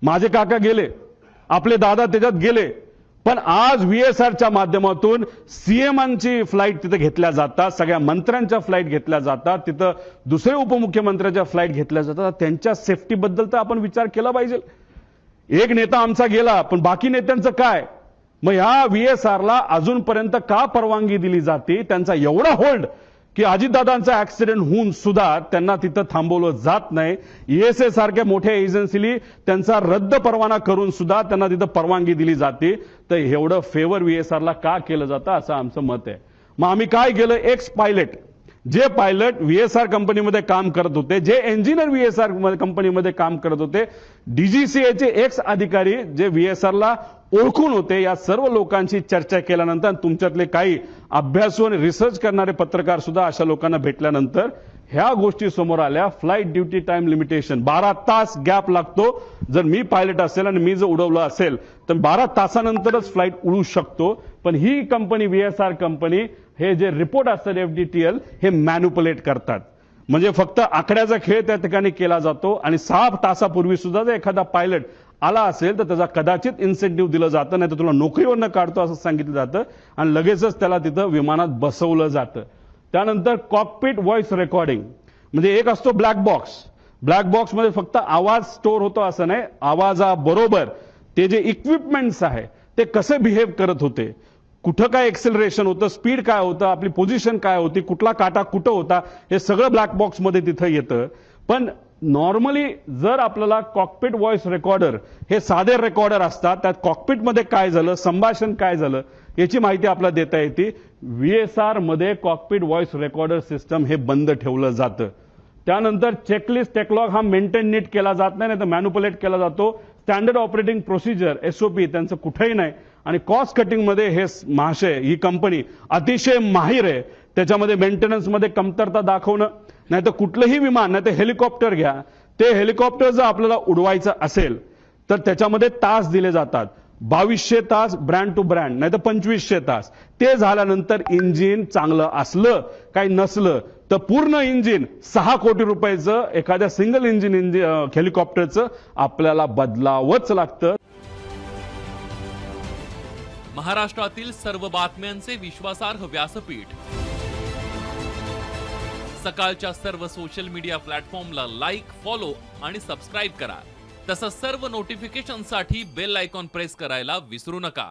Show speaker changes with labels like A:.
A: माझे काका गेले, आपले दादा त्याच्यात गेले, पण आज व्हीएसआरच्या माध्यमातून सीएमांची फ्लाईट तिथे घेतल्या जातात, सगळ्या मंत्र्यांच्या फ्लाईट घेतल्या जातात, तिथं दुसरे उपमुख्यमंत्र्यांच्या फ्लाईट घेतल्या जातात. त्यांच्या सेफ्टीबद्दल तर आपण विचार केला पाहिजे. एक नेता आमचा गेला, पण बाकी नेत्यांचं काय? मग ह्या व्हीएसआरला अजूनपर्यंत का परवानगी दिली जाते? त्यांचा एवढा होल्ड की अजितदादांचा ऍक्सिडेंट होऊन सुद्धा त्यांना तिथं थांबवलं जात नाही. ईएसए सारख्या मोठ्या एजन्सीली त्यांचा रद्द परवाना करून सुद्धा त्यांना तिथं परवानगी दिली जाते. तर एवढं फेवर व्हीएसआरला का केलं जातं असं आमचं मत आहे. मग आम्ही काय केलं, एक्स पायलट, जे पायलट व्हीएसआर कंपनीमध्ये काम करत होते, जे इंजिनियर व्हीएसआर कंपनीमध्ये काम करत होते, डीजीसीएचे एक्स अधिकारी जे व्हीएसआरला ओळखून होते, या सर्व लोकांची चर्चा केल्यानंतर तुमच्यातले काही अभ्यासू आणि रिसर्च करणारे पत्रकार सुद्धा अशा लोकांना भेटल्यानंतर ह्या गोष्टी समोर आल्या. फ्लाईट ड्युटी टाइम लिमिटेशन 12 तास गॅप लागतो. जर मी पायलट असेल आणि मी जर उडवलं असेल तर 12 तासानंतरच फ्लाईट उडू शकतो. पण ही कंपनी व्हीएसआर कंपनी हे जे रिपोर्ट असतात एफडीटीएल हे मॅन्युपुलेट करतात. म्हणजे फक्त आकड्याचा खेळ त्या ठिकाणी केला जातो आणि 6 तासापूर्वी सुद्धा जर एखादा पायलट आला असेल तर त्याचा कदाचित इन्सेंटिव्ह दिलं जातं, नाही तर तुला नोकरीवरनं काढतो असं सांगितलं जातं आणि लगेचच त्याला तिथं विमानात बसवलं जातं. त्यानंतर कॉकपिट व्हॉइस रेकॉर्डिंग, म्हणजे एक असतो ब्लॅक बॉक्स. ब्लॅक बॉक्समध्ये फक्त आवाज स्टोअर होतो असं नाही, आवाजाबरोबर ते जे इक्विपमेंट्स आहे ते कसे बिहेव करत होते, कुठं काय एक्सेलरेशन होतं, स्पीड काय होतं, आपली पोझिशन काय होती, कुठला काटा कुठं होता, हे सगळं ब्लॅक बॉक्समध्ये तिथं येतं. पण नॉर्मली जर आपल्याला कॉकपिट व्हॉइस रेकॉर्डर हे साधे रेकॉर्डर असतात, त्यात कॉकपिटमध्ये काय झालं, संभाषण काय झालं याची माहिती आपल्याला देता येते. व्हीएसआर मध्ये कॉकपिट व्हॉइस रेकॉर्डर सिस्टम हे बंद ठेवलं जातं. त्यानंतर चेकलिस्ट टेकलॉग हा मेंटेन नीट केला जात नाही, नाही तर मॅन्युपुलेट केला जातो. स्टँडर्ड ऑपरेटिंग प्रोसिजर एसओपी त्यांचं कुठेही नाही. आणि कॉस्ट कटिंग मध्ये हे महाशय, ही कंपनी अतिशय माहिर आहे. त्याच्यामध्ये मेंटेनन्स मध्ये कमतरता दाखवणं, नाही तर कुठलंही विमान, नाही तर हेलिकॉप्टर घ्या, ते हेलिकॉप्टर जर आपल्याला उडवायचं असेल तर त्याच्यामध्ये तास दिले जातात. 2200 तास ब्रँड टू ब्रँड, नाही तर 2500 तास. ते झाल्यानंतर इंजिन चांगलं असलं काही नसलं तर पूर्ण इंजिन 6 कोटी रुपयाचं एखाद्या सिंगल इंजिन हेलिकॉप्टरचं आपल्याला बदलावंच लागतं.
B: महाराष्ट्रातील सर्व बातम्यांचे विश्वासार्ह व्यासपीठ, सकाळच्या सर्व सोशल मीडिया प्लॅटफॉर्मला लाईक, फॉलो आणि सबस्क्राईब करा. तसंच सर्व नोटिफिकेशनसाठी बेल आयकॉन प्रेस करायला विसरू नका.